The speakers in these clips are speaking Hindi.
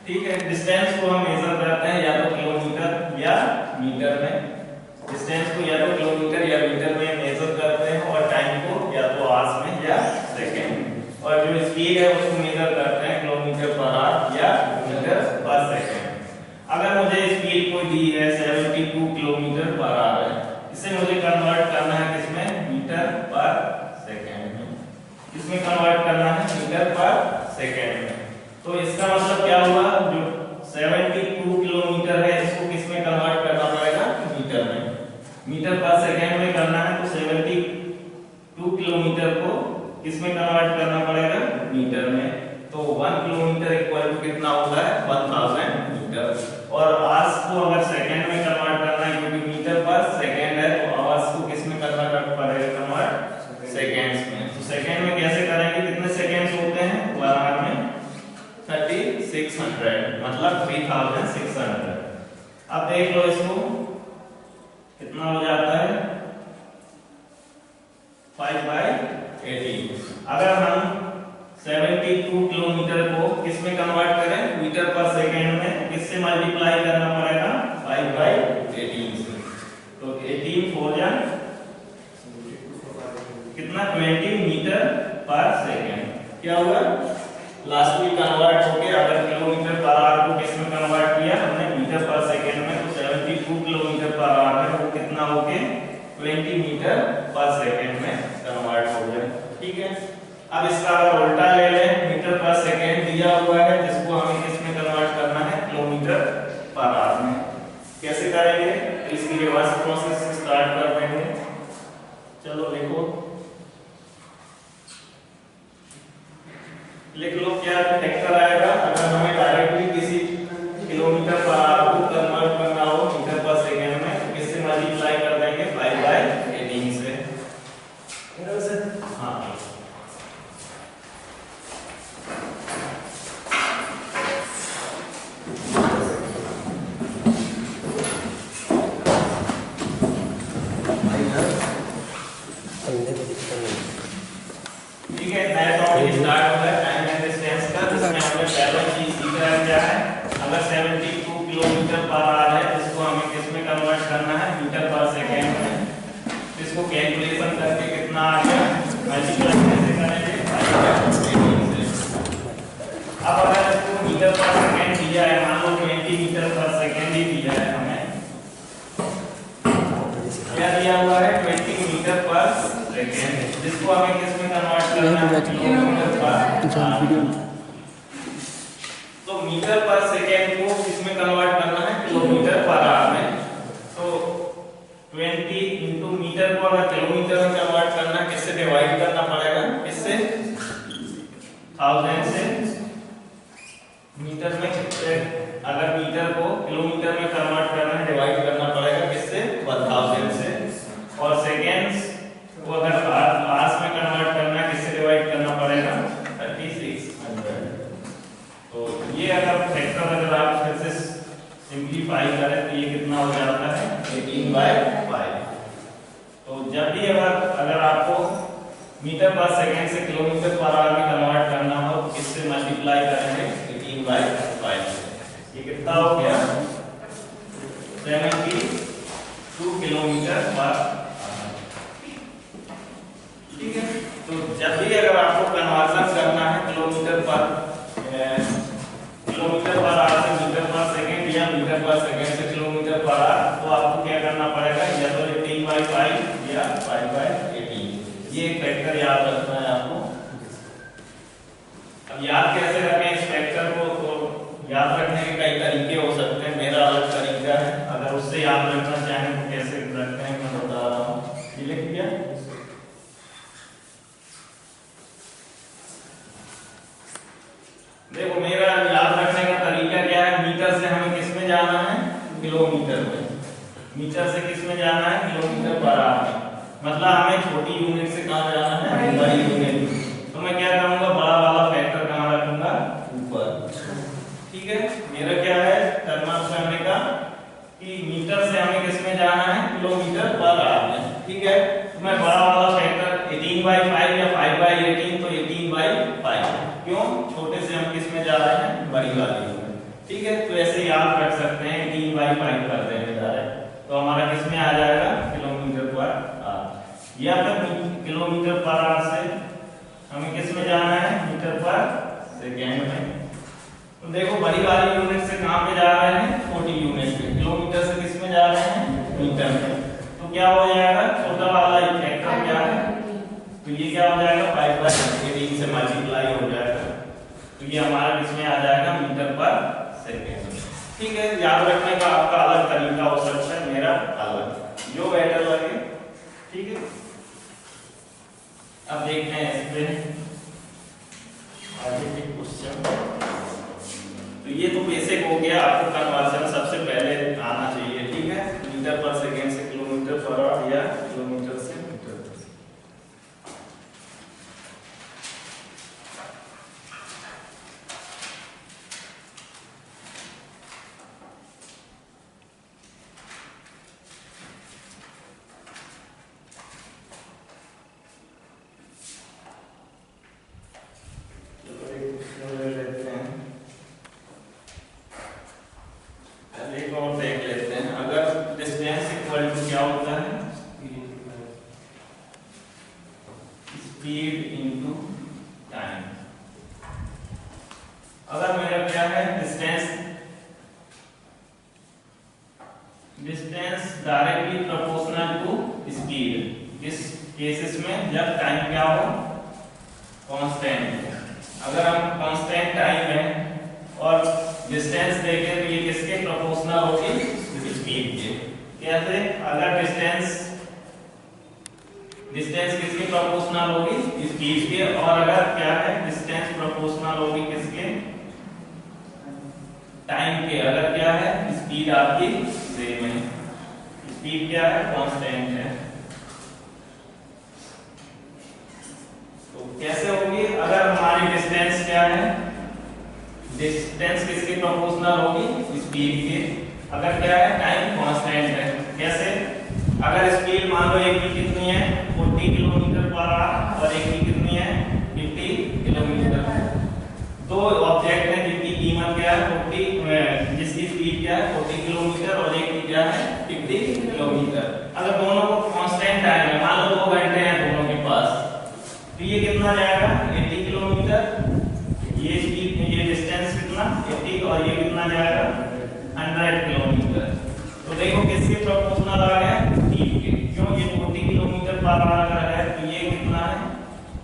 ठीक है, डिस्टेंस को हम मेजर करते हैं या तो किलोमीटर या मीटर में। डिस्टेंस को या तो किलोमीटर या मीटर में मेजर करते हैं और टाइम को या तो आवर्स में या सेकंड। और जो स्पीड है उसको मेजर करते हैं किलोमीटर पर आवर या मीटर पर सेकंड। अगर मुझे स्पीड कोई दी है 72 किलोमीटर पर आवर है, इसे मुझे कन्वर्ट करना है किसमें, मीटर पर सेकंड में। इसमें कन्वर्ट करना है मीटर पर सेकंड में। तो इसका मतलब क्या हुआ, जो 72 किलोमीटर है इसको किसमें कन्वर्ट करना पड़ेगा, मीटर में। मीटर पर सेकंड में करना है तो 72 किलोमीटर को किसमें कन्वर्ट करना पड़ेगा, मीटर में। तो 1 किलोमीटर इक्वल टू कितना होता है, 1000 मीटर। और आवर्स को अगर सेकंड में कन्वर्ट करना है क्योंकि मीटर पर सेकंड है, तो आवर्स को किसमें करना पड़ेगा कन्वर्ट, सेकंड्स में। तो सेकंड में कैसे करेंगे, कितने सेकंड्स होते हैं, 1 आवर में 3600 मतलब 3600। अब देख लो इसको कितना हो जाता है, 5/18। अगर हम 72 किलोमीटर को किसमें कन्वर्ट करें, मीटर पर सेकंड में, किससे मल्टीप्लाई करना पड़ेगा, 5/18 से। तो 18 4 जा कितना, 20 मीटर पर सेकंड। क्या हुआ, लास्ट में कन्वर्ट होके अगर किलोमीटर पर आवर को किसमें कन्वर्ट किया हमने, मीटर पर सेकंड में, तो 72 किलोमीटर पर आवर है वो कितना होके 20 मीटर पर सेकंड में कन्वर्ट हो गया। ठीक है, अब इसका अगर उल्टा ले लें, मीटर पर सेकंड दिया हुआ है जिसको हमें किसमें कन्वर्ट करना है, किलोमीटर पर आवर में। कैसे करेंगे, इसकी रिवर्स प्रोसेस स्टार्ट कर देंगे। चलो लिखो, लिख लो क्या फैक्टर आएगा। अगर हमें डायरेक्टली किसी किलोमीटर पर आवर को कन्वर्ट करना हो मीटर पर सेकंड में, तो किससे मल्टीप्लाई कर देंगे, 5/18 से। हाँ, ठीक है, नया टॉपिक स्टार्ट हो रहा है टाइम एंड डिस्टेंस का, जिसमें हमने पहला चीज सीखा है क्या है, अगर 72 किलोमीटर पर आवर है इसको हमें किसमें कन्वर्ट करना है, मीटर पर सेकंड में। इसको कैलकुलेशन करके कितना आ गया, मल्टीप्लाई कैसे करेंगे, 5/18 से। अब अगर इसको मीटर पर सेकंड दिया है, मान लो 20 मीटर पर सेकंड ही दिया है हमें, क्या दिया हुआ है, 20 मीटर पर सेकंड, जिसको हमें किसमें कन्वर्ट करना है, किलोमीटर पर आवर। तो मीटर पर सेकंड को किसमें कन्वर्ट करना है, किलोमीटर पर आवर में। तो 20 इंटू मीटर को अगर किलोमीटर में कन्वर्ट करना है, किससे डिवाइड करना पड़ेगा, किससे, 1000 से। मीटर में अगर मीटर को किलोमीटर में कन्वर्ट करना है, डिवाइड करना पड़ेगा किससे, 1000 से। और सेकंड्स को अगर आवर्स में कन्वर्ट करना है, किससे डिवाइड करना पड़ेगा, 3600। तो ये अगर फैक्टर अगर आप फिर से सिंपलीफाई करें तो ये कितना हो जाता है, 18/5। तो जब भी अगर आपको मीटर पर सेकंड से किलोमीटर पर आवर में कन्वर्ट करना हो तो किससे मल्टीप्लाई करेंगे, 18/5 से। ये कितना हो गया, 72 किलोमीटर पर। ठीक है, तो जब भी अगर आपको कन्वर्जन करना है किलोमीटर पर आवर से मीटर पर सेकंड या मीटर पर सेकंड से किलोमीटर पर आवर, तो आपको क्या करना पड़ेगा, या तो 18/5 या 5/18। ये एक फैक्टर याद रखना है आपको। अब याद कैसे रखें इस फैक्टर को, तो याद रखने के कई तरीके हो सकते हैं, मेरा अलग तरीका है। अगर उससे याद रखना चाहें तो कैसे रखते हैं मैं बता रहा हूँ। ये लिख दिया, देखो मेरा याद रखने का तरीका क्या है, मीटर से हमें किस में जाना है, किलोमीटर में। मीटर से किस में जाना है, किलोमीटर पर आवर में। मतलब हमें छोटी यूनिट से कहां जाना है, बड़ी यूनिट। तो मैं क्या करूंगा, बड़ा वाला फैक्टर कहां रखूंगा, ऊपर। ठीक है, मेरा क्या है करना करने का कि मीटर से हमें किस में जाना है, किलोमीटर पर आवर में। ठीक है, तो मैं बड़ा वाला फैक्टर 18/5 या 5/18, तो 18/5। क्यों, छोटे से हम किस में जा रहे हैं, बड़ी वाली में। ठीक है, तो ऐसे याद रख सकते हैं, 3/5 कर देंगे डायरेक्ट, तो हमारा किस में आ जाएगा, किलोमीटर पर आवर। या फिर किलोमीटर पर आवर से हमें किस में जाना है, मीटर पर सेकेंड में। तो देखो बड़ी वाली यूनिट से कहां पे जा रहे हैं, छोटी यूनिट पे, किलोमीटर से किस में जा रहे हैं, मीटर में। तो क्या हो जाएगा, छोटा वाला फैक्टर क्या है, तो ये क्या हो जाएगा, 5/3 से मल्टीप्लाई हो जाएगा, तो ये हमारा किस में आ जाएगा, मीटर पर सेकेंड। ठीक है, याद रखने का आपका अलग तरीका हो सकता है, मेरा अलग, जो बेटर लगे। ठीक है, अब देखते हैं इस पे आगे के क्वेश्चन। तो ये तो बेसिक हो गया, आपको कन्वर्जन सबसे पहले आना चाहिए। ठीक है, मीटर पर सेकेंड से किलोमीटर पर आवर या किलोमीटर से मीटर पर। Speed into time. अगर मेरा क्या है, distance directly proportional to speed, इस केसेस में जब टाइम क्या हो, कांस्टेंट। अगर हम कांस्टेंट टाइम है और डिस्टेंस देखें तो ये किसके प्रोपोर्शनल होगी, स्पीड के। कैसे, अगर डिस्टेंस किसके प्रोपोर्शनल होगी, स्पीड के। और अगर क्या है, डिस्टेंस प्रोपोर्शनल होगी किसके, टाइम के। अगर क्या है, स्पीड आपकी सेम है, स्पीड क्या है, कांस्टेंट है। तो कैसे होगी, अगर हमारी डिस्टेंस क्या है, डिस्टेंस किसके प्रोपोर्शनल होगी, स्पीड के। अगर क्या है, टाइम कांस्टेंट है। कैसे, अगर स्पीड मान लो एक की कितनी है, 40 किलोमीटर पर आवर, और एक की कितनी है, 50 किलोमीटर। दो ऑब्जेक्ट हैं जिनकी कीमत क्या है, 40, जिसकी स्पीड क्या है 40 किलोमीटर, और एक की क्या है 50 किलोमीटर। अगर दोनों को कांस्टेंट टाइम है, मान लो 2 घंटे हैं दोनों के पास, तो ये कितना जाएगा, 80 किलोमीटर। ये स्पीड, ये डिस्टेंस कितना 80, और ये कितना जाएगा 100 किलोमीटर। तो देखो किसके प्रोपोर्शनल आ गया, स्पीड के। क्यों, ये 40 किलोमीटर पर आवर है, तो ये कितना है,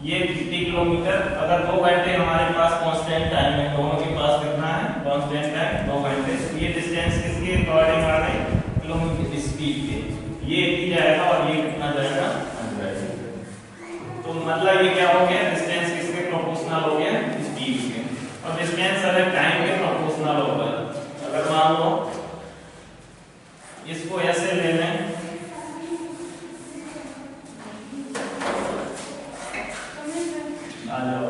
ये 50 किलोमीटर। अगर 2 घंटे हमारे पास कांस्टेंट टाइम है, दोनों के पास कितना है, कांस्टेंट टाइम 2 घंटे। तो ये डिस्टेंस किसके अकॉर्डिंग आ गई, किलोमीटर स्पीड के। ये 80 जाएगा और ये कितना जाएगा, 100। तो मतलब ये क्या हो गया, डिस्टेंस किसके प्रोपोर्शनल हो गया, स्पीड के। और डिस्टेंस अगर टाइम के प्रोपोर्शनल होगा, अगर मान लो इसको ऐसे ले लें, आ जाओ,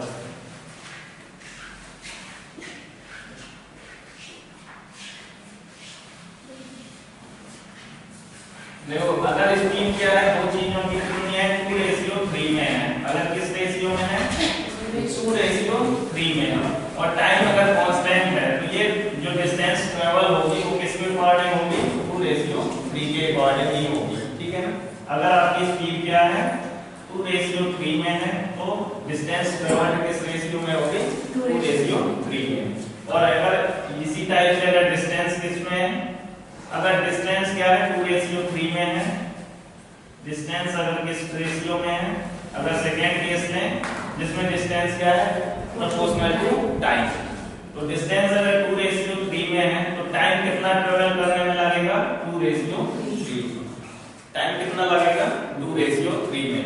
देखो अगर स्पीड क्या है, दो चीजों की कितनी है, 2:3 में है। अगर किस रेशियो में है, 2:3 में है। और टाइम अगर कांस्टेंट है, तो ये जो डिस्टेंस ट्रेवल होगी वो किसके अकॉर्डिंग होगी, 2:3 के अकॉर्डिंग ही होगी। ठीक है ना, अगर आपकी स्पीड क्या है, 2:3 में है, तो डिस्टेंस ट्रेवल्ड किस रेशियो में होगी, 2:3 में। और अगर इसी टाइप से अगर डिस्टेंस किस में है, अगर डिस्टेंस क्या है, 2:3 में है, डिस्टेंस अगर किस रेशियो में है, अगर सेकेंड केस लें जिसमें डिस्टेंस क्या है, प्रोपोर्शनल टू टाइम। तो डिस्टेंस अगर 2:3 में है, तो टाइम कितना ट्रेवल करने में लगेगा, 2:3। टाइम कितना लगेगा, 2:3 में।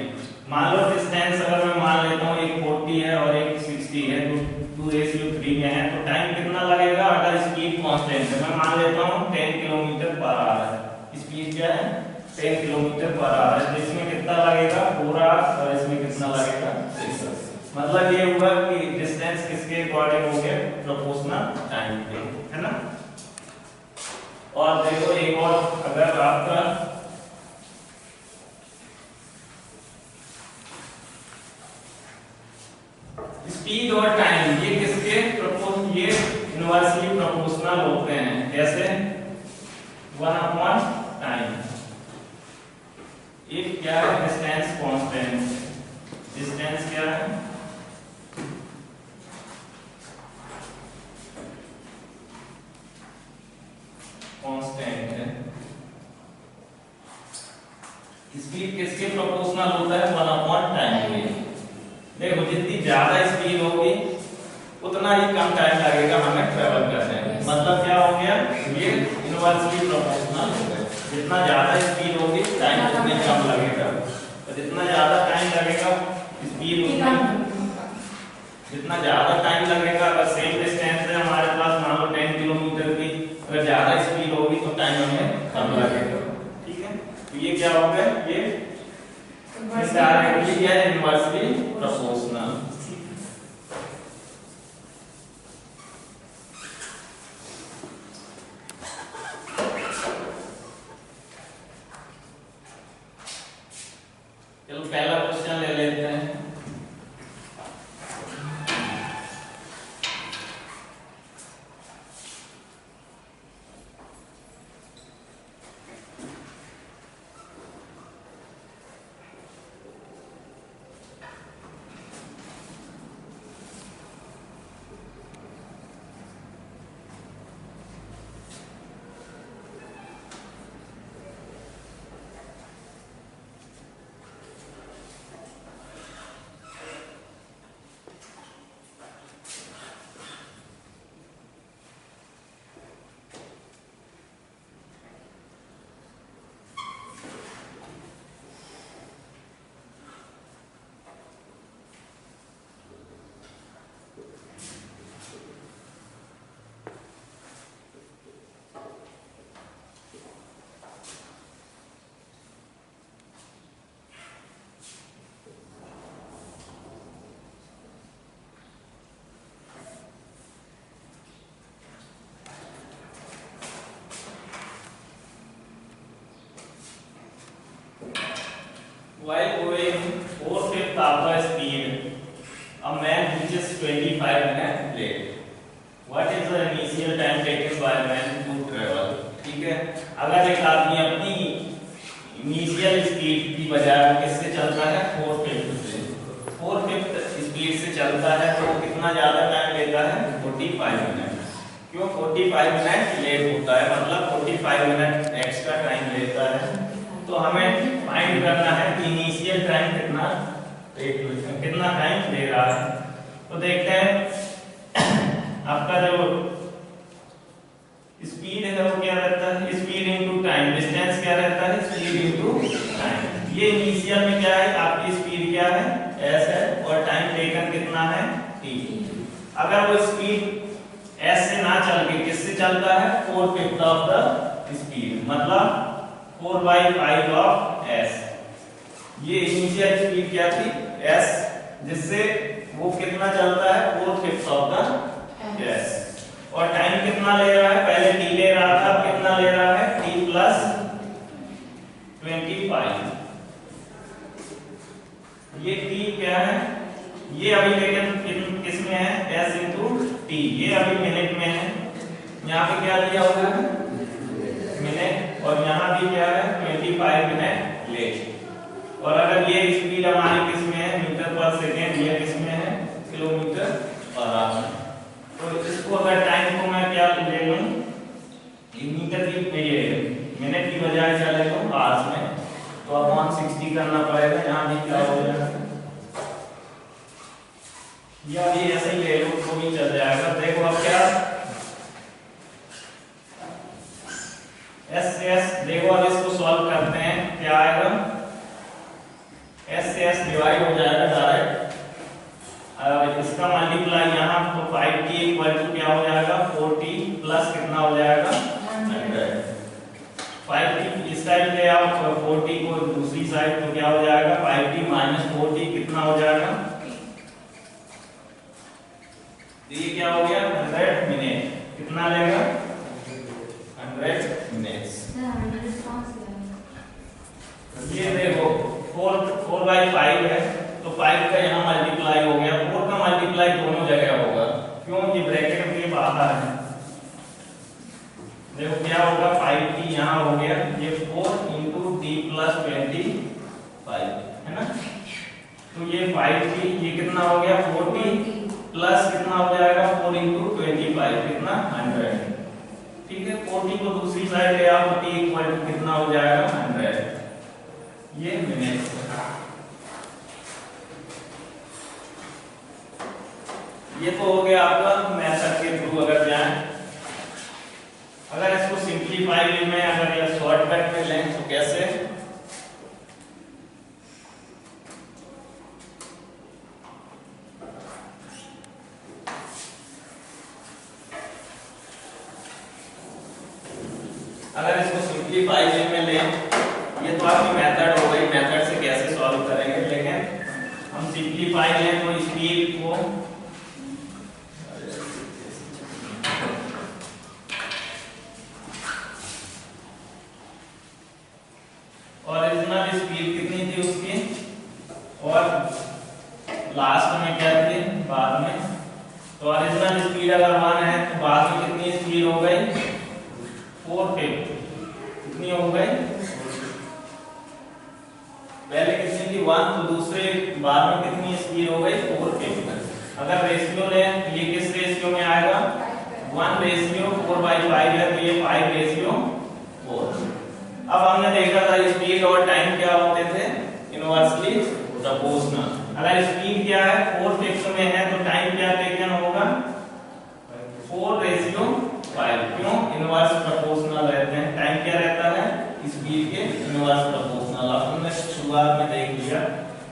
मान लो डिस्टेंस अगर मैं मान लेता हूँ एक 40 है और एक 60 है, तो 2:3 में है, तो टाइम कितना लगेगा, अगर स्पीड कांस्टेंट है, मैं मान लेता हूँ 10 किलोमीटर पर आवर है, स्पीड क्या है 10 किलोमीटर पर आवर है, इसमें कितना लगेगा 4 आवर्स, और इसमें कितना लगेगा 6 आवर्स। मतलब ये हुआ कि डिस्टेंस किसके अकॉर्डिंग हो गया, प्रोपोर्शनल टाइम के, है ना। और देखो एक और, अगर आपका स्पीड और टाइम ये किसके प्रोपोर्शनल, ये इनवर्सली प्रोपोर्शनल होते हैं। कैसे? 1 अपॉन टाइम। एक क्या है? Distance constant. डिस्टेंस क्या है? कांस्टेंट है। स्पीड किसके प्रोपोर्शनल होता है? 1 अपॉन टाइम के। देखो जितनी ज्यादा स्पीड होगी उतना ही कम टाइम लगेगा हमें ट्रेवल करने में। मतलब क्या हो गया? ये इनवर्सली प्रोपोर्शनल हो गया। जितना ज्यादा स्पीड होगी टाइम उतना कम लगेगा, और जितना ज्यादा टाइम लगेगा स्पीड उतना, जितना ज्यादा टाइम लगेगा। अगर सेम डिस्टेंस है हमारे पास, मान लो 10 किलोमीटर की, अगर ज्यादा स्पीड होगी तो टाइम हमें कम लगेगा। ठीक है, तो ये क्या हो गया? ये डायरेक्टली क्या है? Inversely proportional. चलो पहला क्वेश्चन ले लेते हैं। While going 4/5 of the speed, a man reaches 25 minutes late. What is the initial time taken by a man to travel? ठीक है, अगर एक आदमी अपनी इनिशियल स्पीड की बजाय किससे चलता है? 4/5 से। 4/5 स्पीड से चलता है तो कितना ज्यादा टाइम लेता है? 45 मिनट। क्यों 45 मिनट लेट होता है? मतलब 45 मिनट एक्स्ट्रा टाइम लेता है। तो हमें फाइंड करना है कि इनिशियल टाइम कितना टाइम ले रहा है। तो देखते हैं आपका जो स्पीड है वो क्या रहता है? Speed into time. डिस्टेंस क्या रहता है? Speed into time. ये इनिशियल में क्या है? आपकी स्पीड क्या है? s है, और टाइम टेकन कितना है? t। अगर वो स्पीड s से ना चल के किससे चलता है? 4/5 ऑफ द स्पीड, मतलब 4/5 ऑफ s। ये इनिशियल स्पीड क्या थी? s, जिससे वो कितना चलता है? 4/5 ऑफ द s। और टाइम कितना ले रहा है? पहले t ले रहा था, अब कितना ले रहा है? t plus 25। ये t क्या है? ये अभी लेकिन किस में है? s into t। ये अभी मिनट में है। यहाँ पे क्या दिया हुआ है? मिनट। और यहाँ भी क्या है? 25 मिनट लेट। और अगर ये स्पीड हमारी किस में है? मीटर पर सेकेंड। ये किस में है? Kilometre per hour. तो इसको अगर टाइम को मैं क्या ले लूं? मीटर की ये मिनट की बजाय क्या ले लूं? आवर्स में। तो अपॉन 60 करना पड़ेगा। यहाँ भी क्या हो जाएगा? या भी ऐसे ही ले लो तो भी चल जाएगा। देखो अब क्या s देखो, अब इसको सॉल्व करते हैं। क्या आएगा? s से s डिवाइड हो जाएगा डायरेक्ट। अब इसका मल्टीप्लाई यहाँ तो 5t इक्वल टू क्या हो जाएगा? 4t प्लस कितना हो जाएगा? 100। 5t इस साइड ले आओ, 4t को दूसरी साइड, तो क्या हो जाएगा? 5t माइनस 4t कितना हो जाएगा? ये क्या हो गया? 100 मिनट। कितना लेगा? 100 मिनट्स। ये देखो 4/5 है, तो 5 का यहाँ मल्टीप्लाई हो गया, 4 का मल्टीप्लाई दोनों जगह होगा। क्यों? ये ब्रैकेट के बाहर है। देखो क्या होगा 5t यहाँ हो गया, ये 4 इंटू टी प्लस 25 है ना। तो ये 5t ये कितना हो गया 4t प्लस कितना हो जाएगा 4 इंटू 25 कितना 100। ठीक है, 40 को दूसरी साइड ले आओ तो t इक्वल टू कितना हो जाएगा 100। ये मिनट ये तो हो गया आपका मेथड के थ्रू। अगर जाए अगर इसको सिंपलीफाई वे में अगर या शॉर्टकट में लें तो कैसे, अगर इसको सिंपलीफाई वे में लें, ये तो आपकी मेथड हो गई, मेथड से कैसे सॉल्व करेंगे, लेकिन हम सिंपलीफाई लें तो स्पीड को ओरिजिनल स्पीड कितनी थी उसकी और लास्ट में क्या थी बाद में, तो ओरिजिनल स्पीड अगर 1 है तो बाद में कितनी स्पीड हो गई 450, कितनी हो गई पहले कितनी थी 1 तो दूसरे बाद में कितनी स्पीड हो गई 450। अगर रेशियो लें तो ये किस रेशियो में आएगा 1:4/5 है, तो ये 5:4। अब हमने देखा था स्पीड और टाइम क्या होते थे इनवर्सली प्रोपोर्शनल। अगर स्पीड क्या है 4/5 में है तो टाइम क्या टेकन होगा 4:5। क्यों इनवर्स प्रोपोर्शनल रहते हैं, टाइम क्या रहता है स्पीड के इनवर्स प्रोपोर्शनल। हमने शुरुआत में देख लिया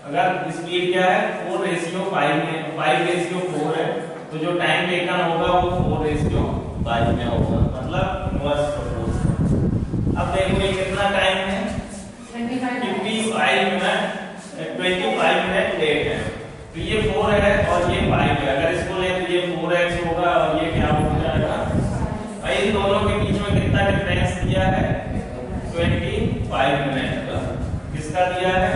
अगर स्पीड क्या है 4:5 में 5:4 है तो जो टाइम टेकन होगा वो 4:5 में होगा, मतलब इनवर्स प्रोपोर्शनल। अब देखो ये कितना टाइम है 25 मिनट लेट है, तो ये 4 है और ये 5 है। अगर इसको ले तो ये 4x होगा और ये क्या हो जाएगा, इन दोनों के बीच में कितना डिफरेंस दिया है 25 मिनट का। किसका दिया है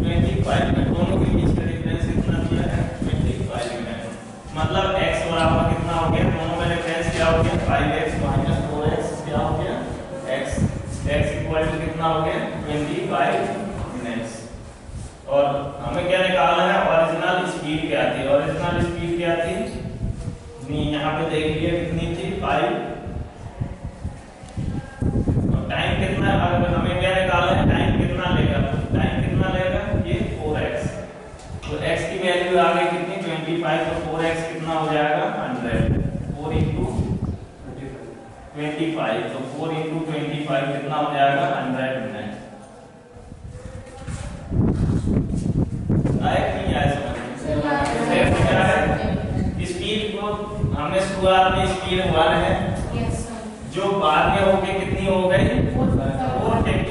25 मिनट, दोनों के बीच का डिफरेंस कितना दिया है 25 मिनट। मतलब x बराबर कितना हो गया, दोनों का डिफरेंस क्या हो गया 5x माइनस 4x क्या हो गया x इक्वल टू कितना हो गया 25 मिनट्स। और हमें क्या निकालना है ओरिजिनल स्पीड क्या थी, ओरिजिनल स्पीड क्या थी नहीं यहाँ पे देख लिया कितनी थी 5। और टाइम कितना, अगर हमें क्या निकालना है टाइम कितना लेगा, टाइम कितना लेगा ये 4x, तो x की वैल्यू आ गई कितनी 25, तो 4x कितना हो जाएगा 100, 4 इंटू 25, तो 4 इंटू 25 कितना हो जाएगा 100 मिनट। आए नहीं आए समझ क्या है स्पीड को हमने शुरुआत में स्पीड 1 है जो बाद में होके कितनी हो गई 4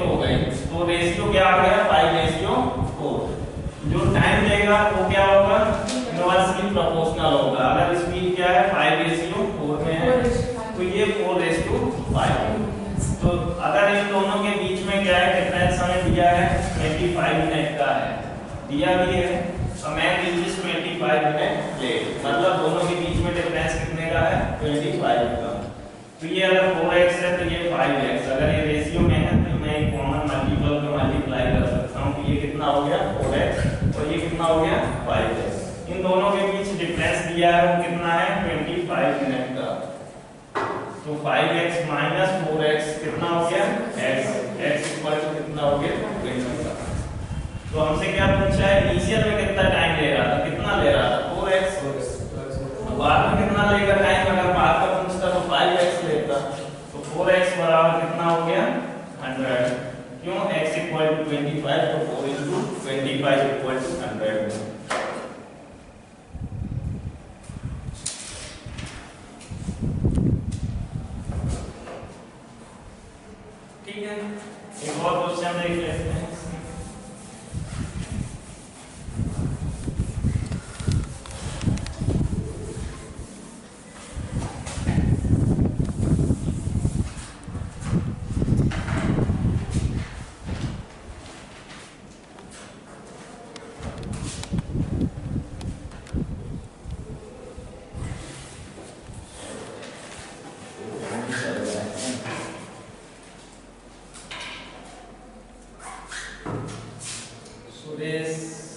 हो गई, तो रेशियो क्या आ गया 5:4। जो टाइम लेगा वो क्या होगा इनवर्सली प्रोपोर्शनल होगा। अगर स्पीड क्या है 5:4 में है तो ये 4:5। तो अगर इन दोनों के बीच में क्या है डिफरेंस हमें दिया है 25 मिनट का है, दिया भी है मैन रीचेस 25 मिनट लेट, मतलब दोनों के बीच में डिफरेंस कितने का है 25 का। तो ये अगर 4x है तो ये 5x, अगर ये रेशियो में है तो मैं एक कॉमन मल्टीपल को मल्टीप्लाई कर सकता हूँ, तो ये कितना हो गया 4x और ये कितना हो गया 5x। इन दोनों के बीच डिफरेंस दिया है वो कितना है 25 मिनट का, तो 5x माइनस 4x कितना हो गया x इक्वल टू कितना हो गया 20 का। तो हमसे क्या पूछा है इनिशियल में कितना टाइम ले रहा था, कितना ले रहा था 4x, बाद में कितना लेगा टाइम, अगर बाद का पूछता तो 5x लेता, तो 4x बराबर कितना हो गया 100। क्यों x इक्वल टू 25, तो 4 इंटू 25 इक्वल टू 100। ठीक है, एक और क्वेश्चन देख लेते हैं। this